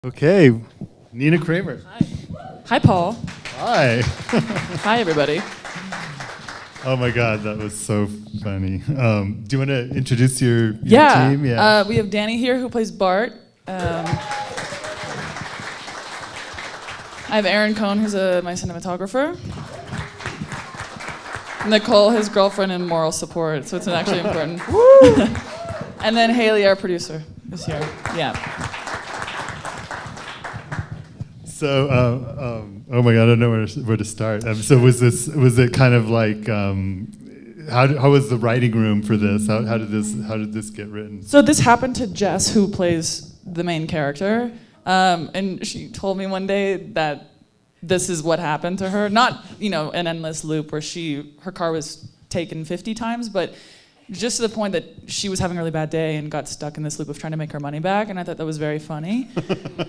Okay, Nina Kramer. Hi. Hi, Paul. Hi. Hi, everybody. Oh my God, that was so funny. Do you want to introduce your Yeah. team? We have Danny here who plays Bart. I have Aaron Cohn, who's my cinematographer. Nicole, his girlfriend and moral support, so it's actually important. And then Haley, our producer, is here. Yeah. So, oh my God, I don't know where to start. So was it kind of like, how was the writing room for this? How did this get written? So this happened to Jess, who plays the main character, and she told me one day that this is what happened to her. Not, an endless loop where her car was taken 50 times, but just to the point that she was having a really bad day and got stuck in this loop of trying to make her money back, and I thought that was very funny.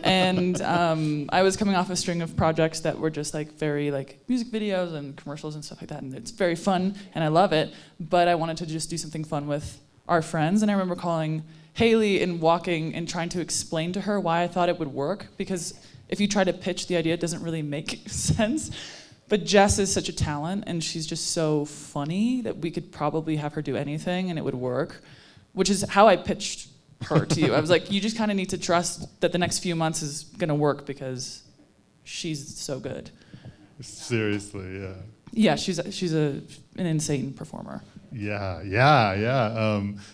And I was coming off a string of projects that were just very music videos and commercials and stuff like that, and it's very fun, and I love it, but I wanted to just do something fun with our friends, and I remember calling Haley and walking and trying to explain to her why I thought it would work, because if you try to pitch the idea, it doesn't really make sense. But Jess is such a talent, and she's just so funny that we could probably have her do anything and it would work, which is how I pitched her to you. I was like, you just kind of need to trust that the next few months is going to work because she's so good. Seriously, yeah. Yeah, she's an insane performer. Yeah.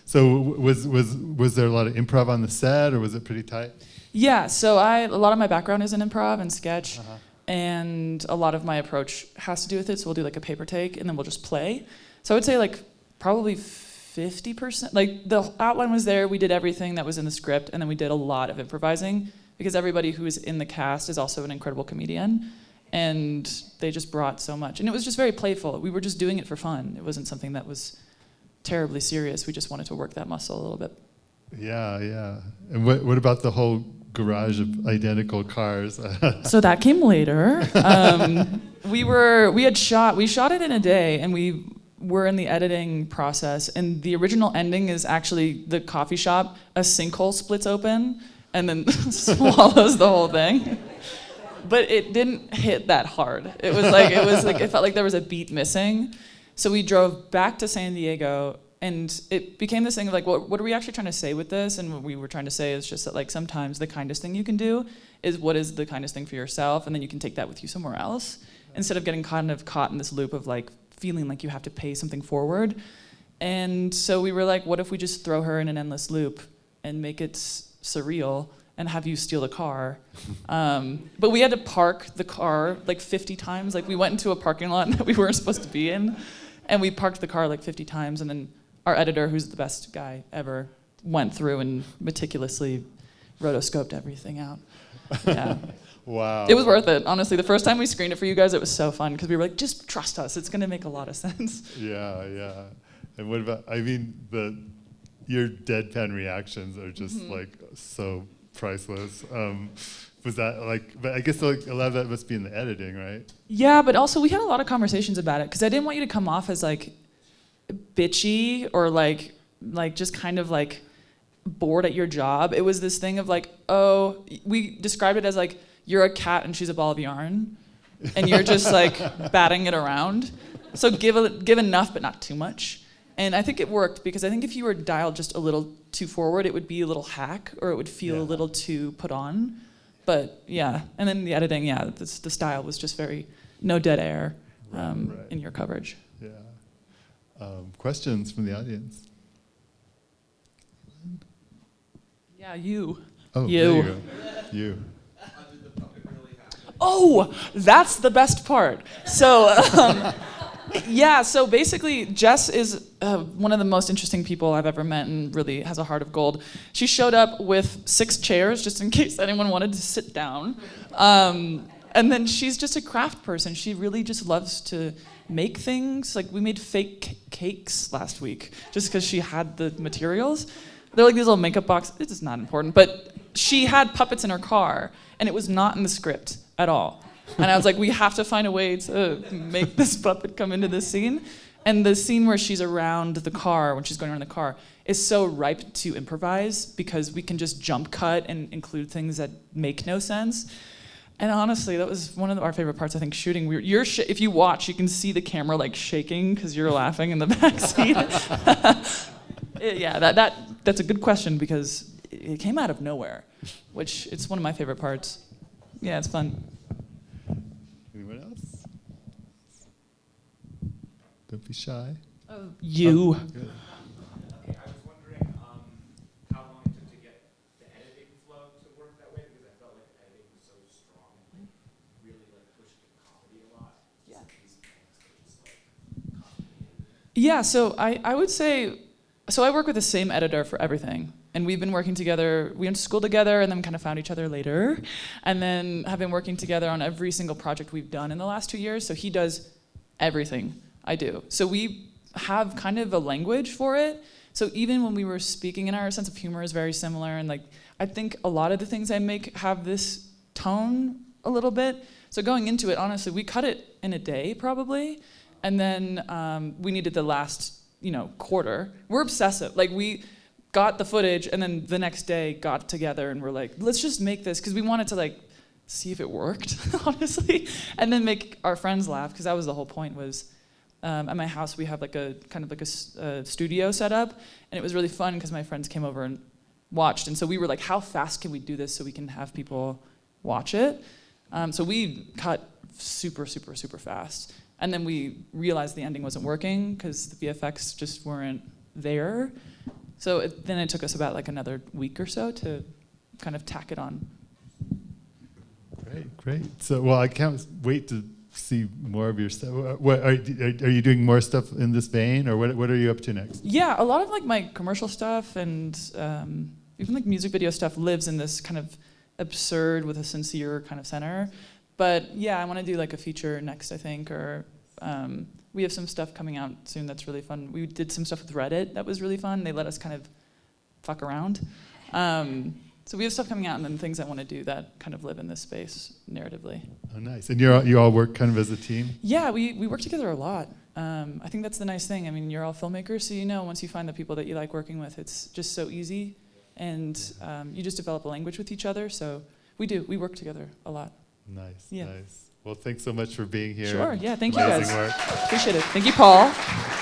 So was there a lot of improv on the set, or was it pretty tight? Yeah, so a lot of my background is in improv and sketch. Uh-huh. And a lot of my approach has to do with it, so we'll do a paper take, and then we'll just play. So I would say probably 50%. The outline was there, we did everything that was in the script, and then we did a lot of improvising, because everybody who is in the cast is also an incredible comedian, and they just brought so much. And it was just very playful. We were just doing it for fun. It wasn't something that was terribly serious. We just wanted to work that muscle a little bit. Yeah. And what about the whole garage of identical cars? So that came later. We shot it in a day, and we were in the editing process, and the original ending is actually the coffee shop, a sinkhole splits open and then swallows the whole thing. But it didn't hit that hard. It felt like there was a beat missing. So we drove back to San Diego, and it became this thing of what are we actually trying to say with this? And what we were trying to say is just that sometimes the kindest thing you can do is what is the kindest thing for yourself, and then you can take that with you somewhere else, instead of getting kind of caught in this loop of feeling like you have to pay something forward. And so we were what if we just throw her in an endless loop and make it surreal and have you steal the car? But we had to park the car 50 times. We went into a parking lot that we weren't supposed to be in, and we parked the car 50 times, and then our editor, who's the best guy ever, went through and meticulously rotoscoped everything out. Yeah. Wow. It was worth it, honestly. The first time we screened it for you guys, it was so fun, because we were just trust us. It's going to make a lot of sense. Yeah. And what about, your deadpan reactions are just so priceless. Was that but I guess a lot of that must be in the editing, right? Yeah, but also we had a lot of conversations about it, because I didn't want you to come off as bitchy or just kind of bored at your job. It was this thing of we described it as you're a cat and she's a ball of yarn, and you're just batting it around. So give enough but not too much. And I think it worked, because I think if you were dialed just a little too forward, it would be a little hack, or it would feel a little too put on. But yeah, and then the editing, the style was just very no dead air in your coverage. Yeah. Questions from the audience? Yeah, you. Oh, you. There you go. You. Oh, that's the best part. So, so basically, Jess is one of the most interesting people I've ever met, and really has a heart of gold. She showed up with 6 chairs just in case anyone wanted to sit down. And then she's just a craft person. She really just loves to make things. We made fake cakes last week just because she had the materials. They're these little makeup boxes. This is not important, but she had puppets in her car, and it was not in the script at all. And I was we have to find a way to make this puppet come into this scene. And the scene where she's around the car, when she's going around the car, is so ripe to improvise because we can just jump cut and include things that make no sense. And honestly, that was one of our favorite parts, I think, shooting. If you watch, you can see the camera like shaking because you're laughing in the back seat. Yeah, that's a good question because it came out of nowhere, which it's one of my favorite parts. Yeah, it's fun. Anyone else? Don't be shy. You. Oh, good. Hey, I was wondering how long it took to get the editing flow to work that way, because I felt like the editing was so strong and really like pushed the comedy a lot. Yeah. These things were just like comedy. Yeah, so I would say, so I work with the same editor for everything. And we've been working together, we went to school together and then kind of found each other later. And then have been working together on every single project we've done in the last 2 years. So he does everything I do. So we have kind of a language for it. So even when we were speaking, and our sense of humor is very similar. And like, I think a lot of the things I make have this tone a little bit. So going into it, honestly, we cut it in a day probably. And then we needed the last, quarter. We're obsessive. Like we got the footage and then the next day got together and we're like, let's just make this, because we wanted to like see if it worked, honestly, and then make our friends laugh, because that was the whole point. Was at my house we have like a kind of like a studio set up, and it was really fun because my friends came over and watched, and so we were like, how fast can we do this so we can have people watch it? So we cut super, super, super fast, and then we realized the ending wasn't working because the VFX just weren't there. So then it took us about like another week or so to kind of tack it on. Great. So, well, I can't wait to see more of your stuff. What are you doing more stuff in this vein, or what are you up to next? Yeah, a lot of like my commercial stuff and even like music video stuff lives in this kind of absurd with a sincere kind of center. But yeah, I want to do like a feature next, I think, or we have some stuff coming out soon that's really fun. We did some stuff with Reddit that was really fun. They let us kind of fuck around. So we have stuff coming out and then things I want to do that kind of live in this space narratively. Oh, nice. And you all work kind of as a team? Yeah, we work together a lot. I think that's the nice thing. I mean, you're all filmmakers, so once you find the people that you like working with, it's just so easy. And you just develop a language with each other. So we work together a lot. Nice, yeah. Nice. Well, thanks so much for being here. Sure, yeah, thank you Amazing guys. Work. Appreciate it. Thank you, Paul.